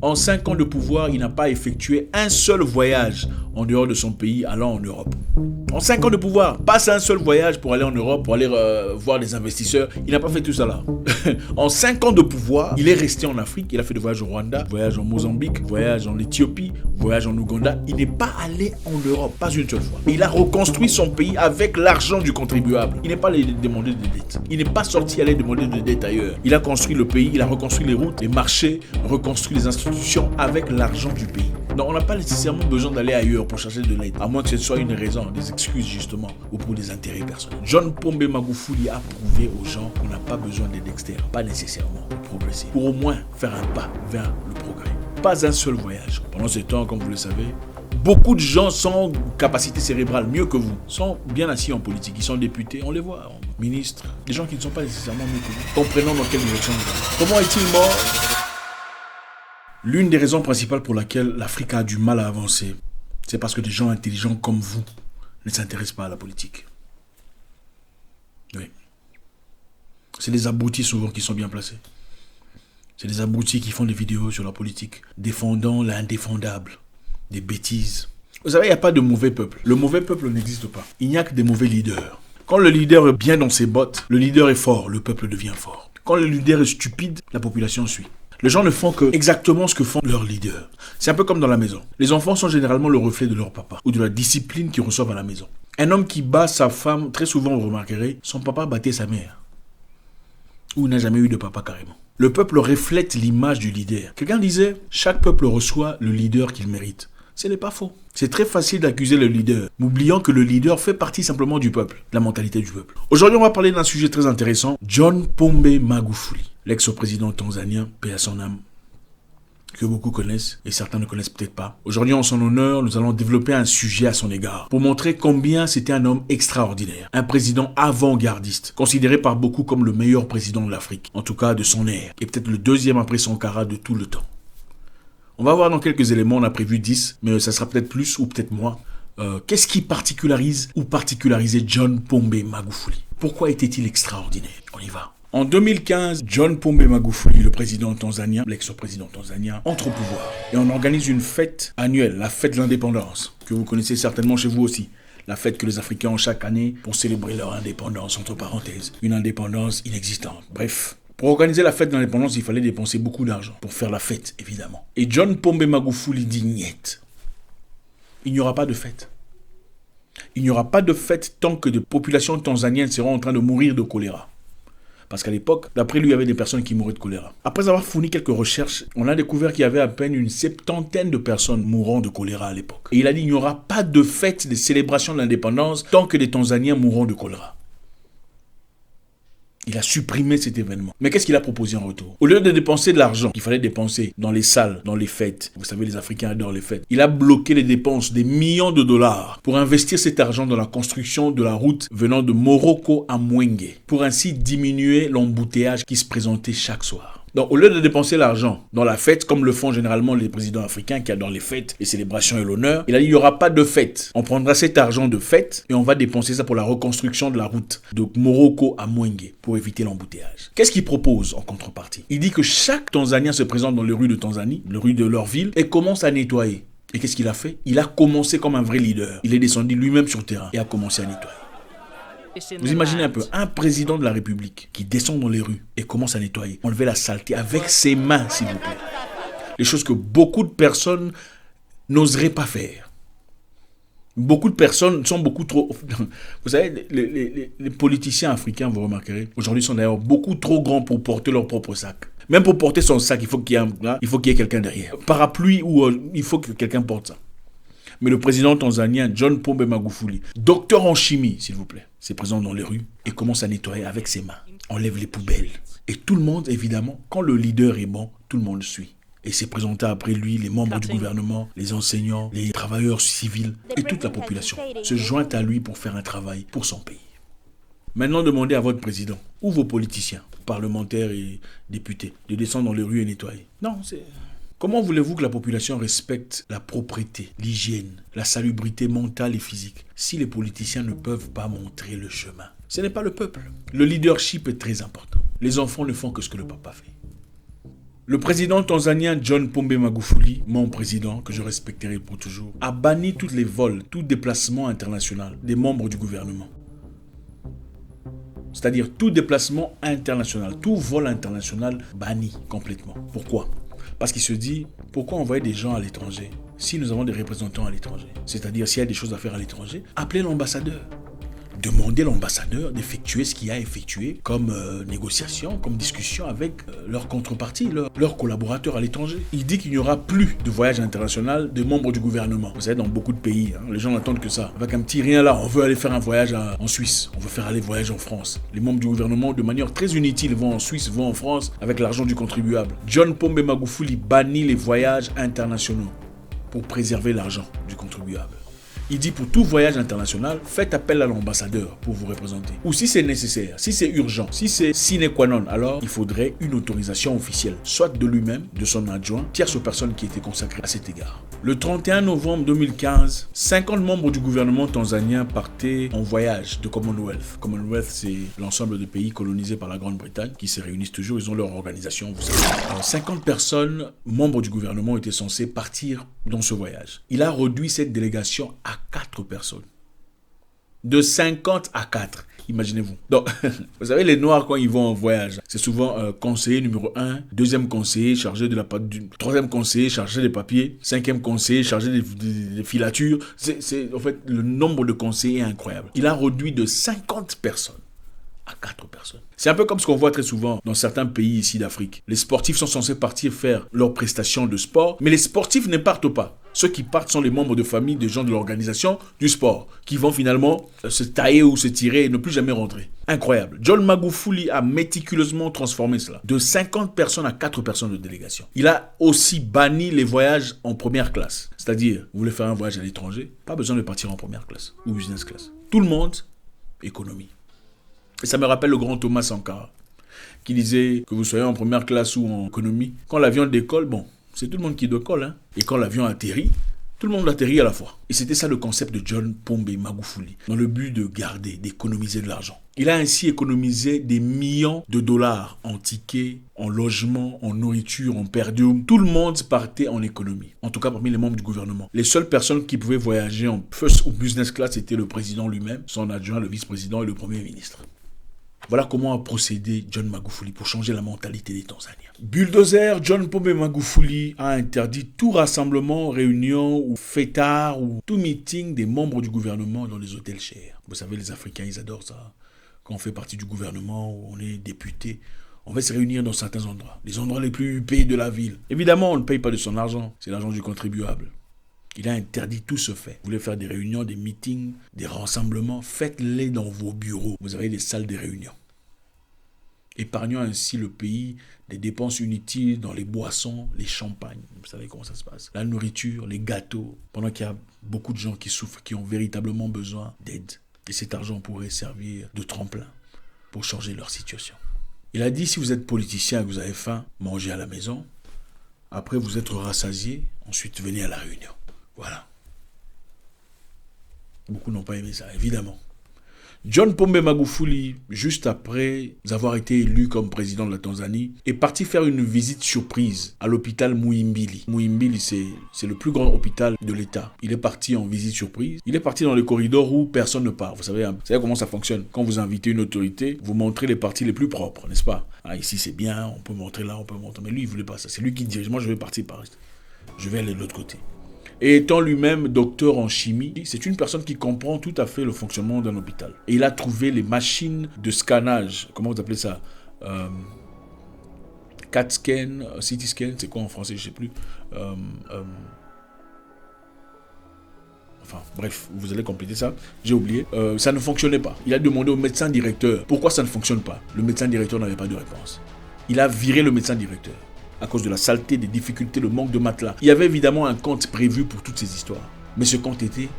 En 5 ans de pouvoir, il n'a pas effectué un seul voyage en dehors de son pays allant en Europe. En 5 ans de pouvoir, pas un seul voyage pour aller en Europe, pour aller voir des investisseurs. Il n'a pas fait tout ça là. En 5 ans de pouvoir, il est resté en Afrique. Il a fait des voyages au Rwanda, voyage en Mozambique, voyage en Éthiopie, voyage en Ouganda. Il n'est pas allé en Europe, pas une seule fois. Il a reconstruit son pays avec l'argent du contribuable. Il n'est pas allé demander de dette. Il n'est pas sorti aller demander de dette ailleurs. Il a construit le pays, il a reconstruit les routes, les marchés, reconstruit les institutions avec l'argent du pays. Donc on n'a pas nécessairement besoin d'aller ailleurs pour chercher de l'aide, à moins que ce soit une raison, des excuses justement, ou pour des intérêts personnels. John Pombe Magufuli a prouvé aux gens qu'on n'a pas besoin d'aide externe, pas nécessairement pour progresser, pour au moins faire un pas vers le progrès. Pas un seul voyage. Pendant ce temps, comme vous le savez, beaucoup de gens sans capacité cérébrale, mieux que vous, sont bien assis en politique. Ils sont députés, on les voit, ministres, des gens qui ne sont pas nécessairement mieux que vous. Comprenons dans quelle direction nous allons. Comment est-il mort ? L'une des raisons principales pour laquelle l'Afrique a du mal à avancer, c'est parce que des gens intelligents comme vous ne s'intéressent pas à la politique. Oui. C'est des abrutis souvent qui sont bien placés. C'est des abrutis qui font des vidéos sur la politique, défendant l'indéfendable, des bêtises. Vous savez, il n'y a pas de mauvais peuple. Le mauvais peuple n'existe pas. Il n'y a que des mauvais leaders. Quand le leader est bien dans ses bottes, le leader est fort, le peuple devient fort. Quand le leader est stupide, la population suit. Les gens ne font que exactement ce que font leurs leaders. C'est un peu comme dans la maison. Les enfants sont généralement le reflet de leur papa ou de la discipline qu'ils reçoivent à la maison. Un homme qui bat sa femme, très souvent vous remarquerez, son papa battait sa mère. Ou n'a jamais eu de papa carrément. Le peuple reflète l'image du leader. Quelqu'un disait, chaque peuple reçoit le leader qu'il mérite. Ce n'est pas faux. C'est très facile d'accuser le leader, oubliant que le leader fait partie simplement du peuple, de la mentalité du peuple. Aujourd'hui, on va parler d'un sujet très intéressant, John Pombe Magufuli, l'ex-président tanzanien, paix à son âme, que beaucoup connaissent et certains ne connaissent peut-être pas. Aujourd'hui, en son honneur, nous allons développer un sujet à son égard pour montrer combien c'était un homme extraordinaire, un président avant-gardiste, considéré par beaucoup comme le meilleur président de l'Afrique, en tout cas de son ère, et peut-être le deuxième après Sankara de tout le temps. On va voir dans quelques éléments, on a prévu 10, mais ça sera peut-être plus ou peut-être moins. Qu'est-ce qui particularise ou particularisait John Pombe Magufuli? Pourquoi était-il extraordinaire? On y va. En 2015, John Pombe Magufuli, le président tanzanien, l'ex-président tanzanien, entre au pouvoir. Et on organise une fête annuelle, la fête de l'indépendance, que vous connaissez certainement chez vous aussi. La fête que les Africains ont chaque année pour célébrer leur indépendance, entre parenthèses. Une indépendance inexistante. Bref. Pour organiser la fête de l'indépendance, il fallait dépenser beaucoup d'argent pour faire la fête, évidemment. Et John Pombe Magufuli dit niet. Il n'y aura pas de fête. Il n'y aura pas de fête tant que des populations tanzaniennes seront en train de mourir de choléra. Parce qu'à l'époque, d'après lui, il y avait des personnes qui mouraient de choléra. Après avoir fourni quelques recherches, on a découvert qu'il y avait à peine une 70aine de personnes mourant de choléra à l'époque. Et il a dit, il n'y aura pas de fête de célébration de l'indépendance tant que les Tanzaniens mourront de choléra. Il a supprimé cet événement. Mais qu'est-ce qu'il a proposé en retour? Au lieu de dépenser de l'argent qu'il fallait dépenser dans les salles, dans les fêtes, vous savez, les Africains adorent les fêtes, il a bloqué les dépenses des millions de dollars pour investir cet argent dans la construction de la route venant de Morocco à Mwenge, pour ainsi diminuer l'embouteillage qui se présentait chaque soir. Donc, au lieu de dépenser l'argent dans la fête, comme le font généralement les présidents africains qui adorent les fêtes, les célébrations et l'honneur, il a dit il n'y aura pas de fête. On prendra cet argent de fête et on va dépenser ça pour la reconstruction de la route de Morocco à Mwenge pour éviter l'embouteillage. Qu'est-ce qu'il propose en contrepartie? Il dit que chaque Tanzanien se présente dans les rues de Tanzanie, les rues de leur ville, et commence à nettoyer. Et qu'est-ce qu'il a fait? Il a commencé comme un vrai leader. Il est descendu lui-même sur le terrain et a commencé à nettoyer. Vous imaginez un peu, un président de la République qui descend dans les rues et commence à nettoyer, enlever la saleté avec ses mains, s'il vous plaît. Les choses que beaucoup de personnes n'oseraient pas faire. Beaucoup de personnes sont beaucoup trop... Vous savez, les politiciens africains, vous remarquerez, aujourd'hui sont d'ailleurs beaucoup trop grands pour porter leur propre sac. Même pour porter son sac, il faut qu'il y ait quelqu'un derrière. Parapluie ou il faut que quelqu'un porte ça. Mais le président tanzanien, John Pombe Magufuli, docteur en chimie, s'il vous plaît, s'est présent dans les rues et commence à nettoyer avec ses mains. Enlève les poubelles. Et tout le monde, évidemment, quand le leader est bon, tout le monde suit. Et s'est présenté après lui, les membres du gouvernement, les enseignants, les travailleurs civils et toute la population se joignent à lui pour faire un travail pour son pays. Maintenant, demandez à votre président ou vos politiciens, parlementaires et députés, de descendre dans les rues et nettoyer. Non, c'est... Comment voulez-vous que la population respecte la propreté, l'hygiène, la salubrité mentale et physique si les politiciens ne peuvent pas montrer le chemin? Ce n'est pas le peuple. Le leadership est très important. Les enfants ne font que ce que le papa fait. Le président tanzanien John Pombe Magufuli, mon président, que je respecterai pour toujours, a banni tous les vols, tout déplacement international des membres du gouvernement. C'est-à-dire tout déplacement international, tout vol international banni complètement. Pourquoi? Parce qu'il se dit, pourquoi envoyer des gens à l'étranger si nous avons des représentants à l'étranger? C'est-à-dire s'il y a des choses à faire à l'étranger, appelez l'ambassadeur. Demandez à l'ambassadeur d'effectuer ce qu'il a effectué comme négociation, comme discussion avec leur contrepartie, leurs collaborateurs à l'étranger. Il dit qu'il n'y aura plus de voyage international de membres du gouvernement. Vous savez, dans beaucoup de pays, les gens n'attendent que ça. Avec un petit rien là, on veut aller faire un voyage en Suisse, on veut faire aller voyage en France. Les membres du gouvernement, de manière très inutile, vont en Suisse, vont en France avec l'argent du contribuable. John Pombe Magufuli bannit les voyages internationaux pour préserver l'argent du contribuable. Il dit pour tout voyage international, faites appel à l'ambassadeur pour vous représenter. Ou si c'est nécessaire, si c'est urgent, si c'est sine qua non, alors il faudrait une autorisation officielle, soit de lui-même, de son adjoint, tierce personne qui était consacrée à cet égard. Le 31 novembre 2015, 50 membres du gouvernement tanzanien partaient en voyage de Commonwealth. Commonwealth, c'est l'ensemble des pays colonisés par la Grande-Bretagne qui se réunissent toujours, ils ont leur organisation, vous savez. 50 personnes, membres du gouvernement, étaient censées partir dans ce voyage. Il a réduit cette délégation à 4 personnes. De 50 à 4. Imaginez-vous. Donc, vous savez, les Noirs, quand ils vont en voyage, c'est souvent conseiller numéro 1, deuxième conseiller chargé de la troisième conseiller chargé des papiers, cinquième conseiller chargé des filatures. En fait, le nombre de conseillers est incroyable. Il a réduit de 50 personnes à 4 personnes. C'est un peu comme ce qu'on voit très souvent dans certains pays ici d'Afrique. Les sportifs sont censés partir faire leurs prestations de sport, mais les sportifs ne partent pas. Ceux qui partent sont les membres de famille des gens de l'organisation du sport, qui vont finalement se tailler ou se tirer et ne plus jamais rentrer. Incroyable. John Magufuli a méticuleusement transformé cela. De 50 personnes à 4 personnes de délégation. Il a aussi banni les voyages en première classe. C'est-à-dire, vous voulez faire un voyage à l'étranger, pas besoin de partir en première classe ou business class. Tout le monde, économie. Et ça me rappelle le grand Thomas Sankara, qui disait que vous soyez en première classe ou en économie, quand l'avion décolle, bon, c'est tout le monde qui décolle, hein. Et quand l'avion atterrit, tout le monde atterrit à la fois. Et c'était ça le concept de John Pombe Magufuli, dans le but de garder, d'économiser de l'argent. Il a ainsi économisé des millions de dollars en tickets, en logements, en nourriture, en per diem. Tout le monde partait en économie, en tout cas parmi les membres du gouvernement. Les seules personnes qui pouvaient voyager en first ou business class étaient le président lui-même, son adjoint, le vice-président et le premier ministre. Voilà comment a procédé John Magufuli pour changer la mentalité des Tanzaniens. Bulldozer, John Pombe Magufuli a interdit tout rassemblement, réunion ou fêtard ou tout meeting des membres du gouvernement dans les hôtels chers. Vous savez, les Africains, ils adorent ça. Quand on fait partie du gouvernement, où on est député, on va se réunir dans certains endroits. Les endroits les plus huppés de la ville. Évidemment, on ne paye pas de son argent. C'est l'argent du contribuable. Il a interdit tout ce fait. Vous voulez faire des réunions, des meetings, des rassemblements, faites-les dans vos bureaux. Vous avez des salles de réunion. Épargnant ainsi le pays des dépenses inutiles dans les boissons, les champagnes. Vous savez comment ça se passe. La nourriture, les gâteaux. Pendant qu'il y a beaucoup de gens qui souffrent, qui ont véritablement besoin d'aide. Et cet argent pourrait servir de tremplin pour changer leur situation. Il a dit, si vous êtes politicien et que vous avez faim, mangez à la maison. Après, vous êtes rassasié. Ensuite, venez à la réunion. Voilà. Beaucoup n'ont pas aimé ça, évidemment. John Pombe Magufuli, juste après avoir été élu comme président de la Tanzanie, est parti faire une visite surprise à l'hôpital Muhimbili. Muhimbili, c'est le plus grand hôpital de l'État. Il est parti en visite surprise. Il est parti dans les corridors où personne ne part. Vous savez comment ça fonctionne. Quand vous invitez une autorité, vous montrez les parties les plus propres, n'est-ce pas? Ah, ici c'est bien, on peut montrer là, on peut montrer. Mais lui, il ne voulait pas ça. C'est lui qui dirige. Moi, je vais partir par ici. Je vais aller de l'autre côté. Et étant lui-même docteur en chimie, c'est une personne qui comprend tout à fait le fonctionnement d'un hôpital. Et il a trouvé les machines de scannage, comment vous appelez ça, CAT scan, CT scan, c'est quoi en français, je ne sais plus. Enfin, bref, vous allez compléter ça, j'ai oublié. Ça ne fonctionnait pas. Il a demandé au médecin directeur pourquoi ça ne fonctionne pas. Le médecin directeur n'avait pas de réponse. Il a viré le médecin directeur. À cause de la saleté, des difficultés, le manque de matelas. Il y avait évidemment un compte prévu pour toutes ces histoires. Mais ce compte était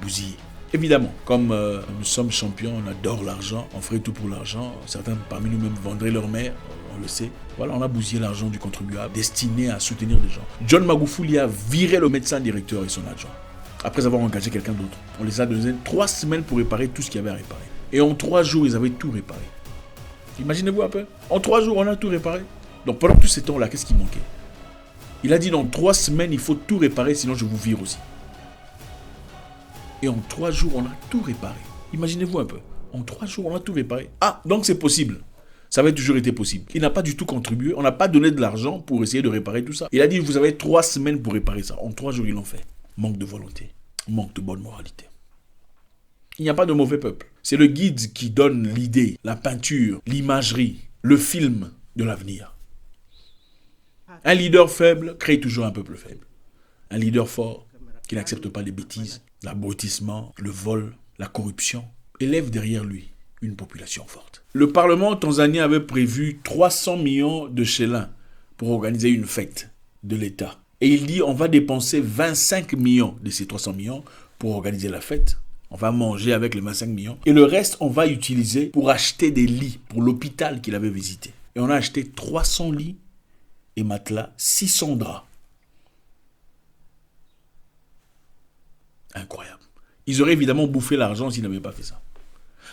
bousillé. Évidemment, comme nous sommes champions, on adore l'argent, on ferait tout pour l'argent. Certains parmi nous même vendraient leur mère, on le sait. Voilà, on a bousillé l'argent du contribuable destiné à soutenir des gens. John Magufuli a viré le médecin directeur et son adjoint. Après avoir engagé quelqu'un d'autre. On les a donné 3 semaines pour réparer tout ce qu'il y avait à réparer. Et en 3 jours, ils avaient tout réparé. Imaginez-vous un peu. En 3 jours, on a tout réparé. Donc pendant tout ce temps-là, qu'est-ce qui manquait? Il a dit dans 3 semaines, il faut tout réparer, sinon je vous vire aussi. Et en 3 jours, on a tout réparé. Imaginez-vous un peu. En 3 jours, on a tout réparé. Ah, donc c'est possible. Ça avait toujours été possible. Il n'a pas du tout contribué. On n'a pas donné de l'argent pour essayer de réparer tout ça. Il a dit, vous avez 3 semaines pour réparer ça. En 3 jours, ils l'ont fait. Manque de volonté. Manque de bonne moralité. Il n'y a pas de mauvais peuple. C'est le guide qui donne l'idée, la peinture, l'imagerie, le film de l'avenir. Un leader faible crée toujours un peuple faible. Un leader fort qui n'accepte pas les bêtises, l'abrutissement, le vol, la corruption, élève derrière lui une population forte. Le Parlement tanzanien avait prévu 300 millions de shillings pour organiser une fête de l'État. Et il dit on va dépenser 25 millions de ces 300 millions pour organiser la fête. On va manger avec les 25 millions. Et le reste, on va utiliser pour acheter des lits pour l'hôpital qu'il avait visité. Et on a acheté 300 lits et matelas, 600 draps. Incroyable. Ils auraient évidemment bouffé l'argent s'ils n'avaient pas fait ça.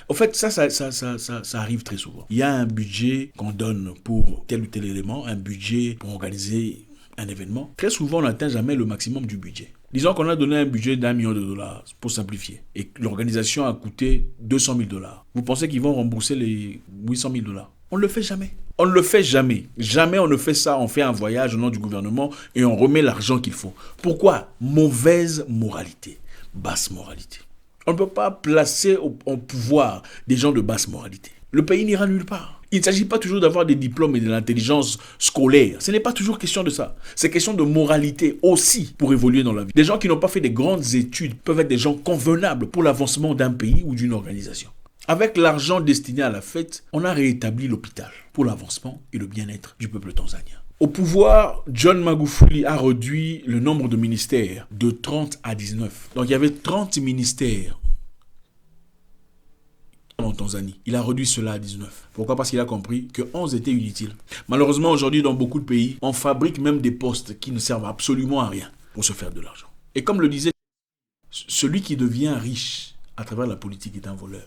En fait, ça arrive très souvent. Il y a un budget qu'on donne pour tel ou tel élément, un budget pour organiser un événement. Très souvent, on n'atteint jamais le maximum du budget. Disons qu'on a donné un budget d'$1 million, pour simplifier, et que l'organisation a coûté $200 000. Vous pensez qu'ils vont rembourser les $800 000? On ne le fait jamais. On ne le fait jamais. Jamais on ne fait ça. On fait un voyage au nom du gouvernement et on remet l'argent qu'il faut. Pourquoi? Mauvaise moralité. Basse moralité. On ne peut pas placer au pouvoir des gens de basse moralité. Le pays n'ira nulle part. Il ne s'agit pas toujours d'avoir des diplômes et de l'intelligence scolaire. Ce n'est pas toujours question de ça. C'est question de moralité aussi pour évoluer dans la vie. Des gens qui n'ont pas fait des grandes études peuvent être des gens convenables pour l'avancement d'un pays ou d'une organisation. Avec l'argent destiné à la fête, on a rétabli l'hôpital pour l'avancement et le bien-être du peuple tanzanien. Au pouvoir, John Magufuli a réduit le nombre de ministères de 30 à 19. Donc il y avait 30 ministères en Tanzanie. Il a réduit cela à 19. Pourquoi? Parce qu'il a compris que 11 étaient inutiles. Malheureusement, aujourd'hui, dans beaucoup de pays, on fabrique même des postes qui ne servent absolument à rien pour se faire de l'argent. Et comme le disait, celui qui devient riche à travers la politique est un voleur.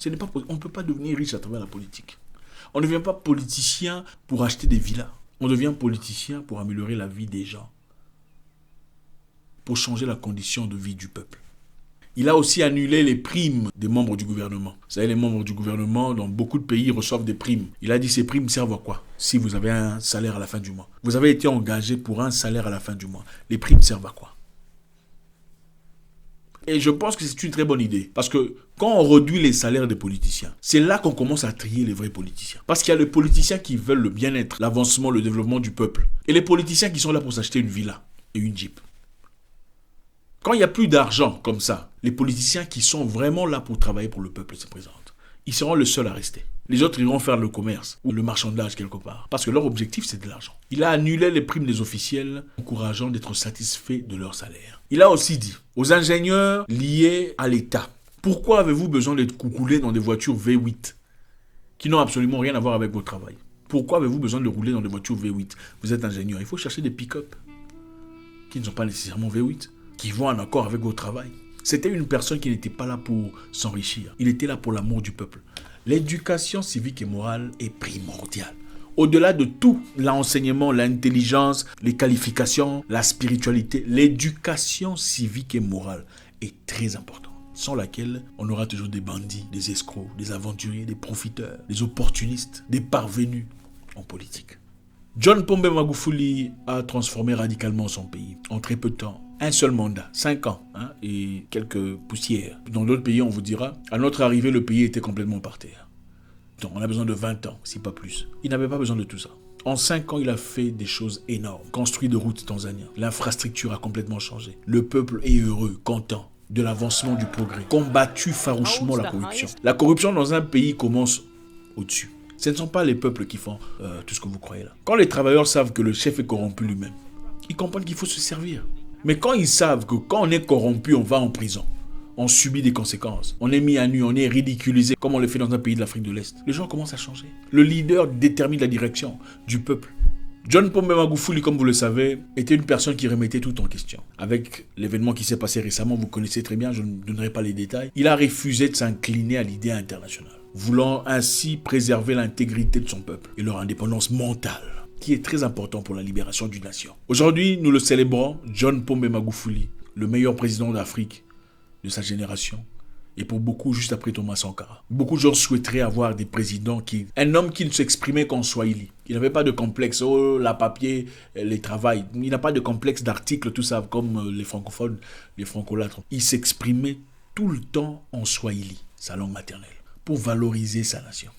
On ne peut pas devenir riche à travers la politique. On ne devient pas politicien pour acheter des villas. On devient politicien pour améliorer la vie des gens. Pour changer la condition de vie du peuple. Il a aussi annulé les primes des membres du gouvernement. Vous savez, les membres du gouvernement, dans beaucoup de pays, reçoivent des primes. Il a dit ces primes servent à quoi? Si vous avez un salaire à la fin du mois. Vous avez été engagé pour un salaire à la fin du mois. Les primes servent à quoi? Et je pense que c'est une très bonne idée. Parce que quand on réduit les salaires des politiciens, c'est là qu'on commence à trier les vrais politiciens. Parce qu'il y a les politiciens qui veulent le bien-être, l'avancement, le développement du peuple. Et les politiciens qui sont là pour s'acheter une villa et une Jeep. Quand il n'y a plus d'argent comme ça, les politiciens qui sont vraiment là pour travailler pour le peuple se présentent. Ils seront les seuls à rester. Les autres iront faire le commerce ou le marchandage quelque part. Parce que leur objectif, c'est de l'argent. Il a annulé les primes des officiels, encourageant d'être satisfaits de leur salaire. Il a aussi dit aux ingénieurs liés à l'État, pourquoi avez-vous besoin d'être coucoulés dans des voitures V8 qui n'ont absolument rien à voir avec votre travail? Pourquoi avez-vous besoin de rouler dans des voitures V8? Vous êtes ingénieur. Il faut chercher des pick-up qui ne sont pas nécessairement V8, qui vont en accord avec votre travail. C'était une personne qui n'était pas là pour s'enrichir. Il était là pour l'amour du peuple. L'éducation civique et morale est primordiale. Au-delà de tout, l'enseignement, l'intelligence, les qualifications, la spiritualité, l'éducation civique et morale est très importante. Sans laquelle, on aura toujours des bandits, des escrocs, des aventuriers, des profiteurs, des opportunistes, des parvenus en politique. John Pombe Magufuli a transformé radicalement son pays en très peu de temps. Un seul mandat, 5 ans et quelques poussières. Dans d'autres pays, on vous dira, à notre arrivée, le pays était complètement par terre. Donc, on a besoin de 20 ans, si pas plus. Il n'avait pas besoin de tout ça. En 5 ans, il a fait des choses énormes. Construit de routes tanzaniennes. L'infrastructure a complètement changé. Le peuple est heureux, content de l'avancement du progrès. Combattu farouchement la corruption. La corruption dans un pays commence au-dessus. Ce ne sont pas les peuples qui font tout ce que vous croyez là. Quand les travailleurs savent que le chef est corrompu lui-même, ils comprennent qu'il faut se servir. Mais quand ils savent que quand on est corrompu, on va en prison, on subit des conséquences, on est mis à nu, on est ridiculisé, comme on le fait dans un pays de l'Afrique de l'Est, les gens commencent à changer. Le leader détermine la direction du peuple. John Pombe Magufuli, comme vous le savez, était une personne qui remettait tout en question. Avec l'événement qui s'est passé récemment, vous connaissez très bien, je ne donnerai pas les détails, il a refusé de s'incliner à l'idée internationale. voulant ainsi préserver l'intégrité de son peuple et leur indépendance mentale, qui est très important pour la libération d'une nation. Aujourd'hui, nous le célébrons, John Pombe Magufuli, le meilleur président d'Afrique de sa génération, et pour beaucoup, juste après Thomas Sankara. Beaucoup de gens souhaiteraient avoir des présidents un homme qui ne s'exprimait qu'en Swahili. Il n'avait pas de complexe, oh, la papier, les travails. Il n'a pas de complexe d'articles, tout ça, comme les francophones, les francolâtres. Il s'exprimait tout le temps en Swahili, sa langue maternelle, pour valoriser sa nation.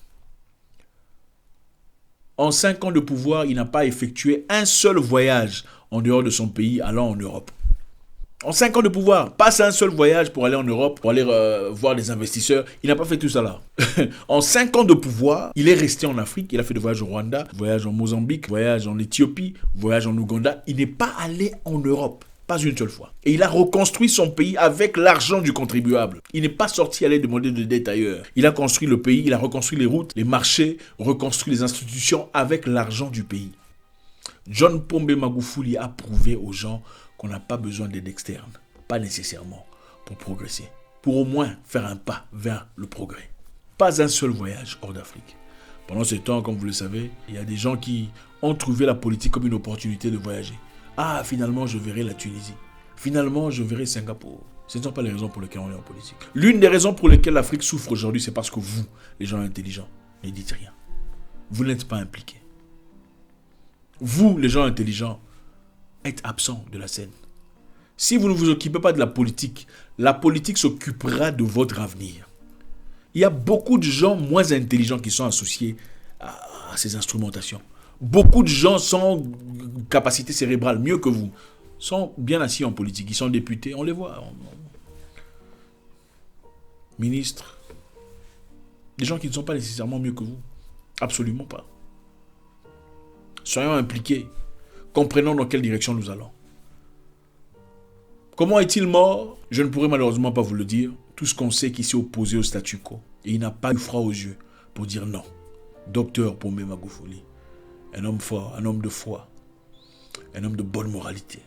En 5 ans de pouvoir, il n'a pas effectué un seul voyage en dehors de son pays allant en Europe. En 5 ans de pouvoir, pas un seul voyage pour aller en Europe, pour aller voir des investisseurs. Il n'a pas fait tout ça là. En 5 ans de pouvoir, il est resté en Afrique. Il a fait des voyages au Rwanda, voyage en Mozambique, voyage en Éthiopie, voyage en Ouganda. Il n'est pas allé en Europe. Pas une seule fois. Et il a reconstruit son pays avec l'argent du contribuable. Il n'est pas sorti aller demander de dette ailleurs. Il a construit le pays, il a reconstruit les routes, les marchés, reconstruit les institutions avec l'argent du pays. John Pombe Magufuli a prouvé aux gens qu'on n'a pas besoin d'aide externe, pas nécessairement, pour progresser. Pour au moins faire un pas vers le progrès. Pas un seul voyage hors d'Afrique. Pendant ce temps, comme vous le savez, il y a des gens qui ont trouvé la politique comme une opportunité de voyager. Ah, finalement, je verrai la Tunisie. Finalement, je verrai Singapour. Ce ne sont pas les raisons pour lesquelles on est en politique. L'une des raisons pour lesquelles l'Afrique souffre aujourd'hui, c'est parce que vous, les gens intelligents, ne dites rien. Vous n'êtes pas impliqués. Vous, les gens intelligents, êtes absents de la scène. Si vous ne vous occupez pas de la politique s'occupera de votre avenir. Il y a beaucoup de gens moins intelligents qui sont associés à ces instrumentations. Beaucoup de gens sans capacité cérébrale, mieux que vous, sont bien assis en politique. Ils sont députés, on les voit. Ministres. Des gens qui ne sont pas nécessairement mieux que vous. Absolument pas. Soyons impliqués. Comprenons dans quelle direction nous allons. Comment est-il mort? Je ne pourrai malheureusement pas vous le dire. Tout ce qu'on sait qu'il s'est opposé au statu quo. Et il n'a pas eu froid aux yeux pour dire non. Docteur Pombe Magufuli. Un homme fort, un homme de foi, un homme de bonne moralité.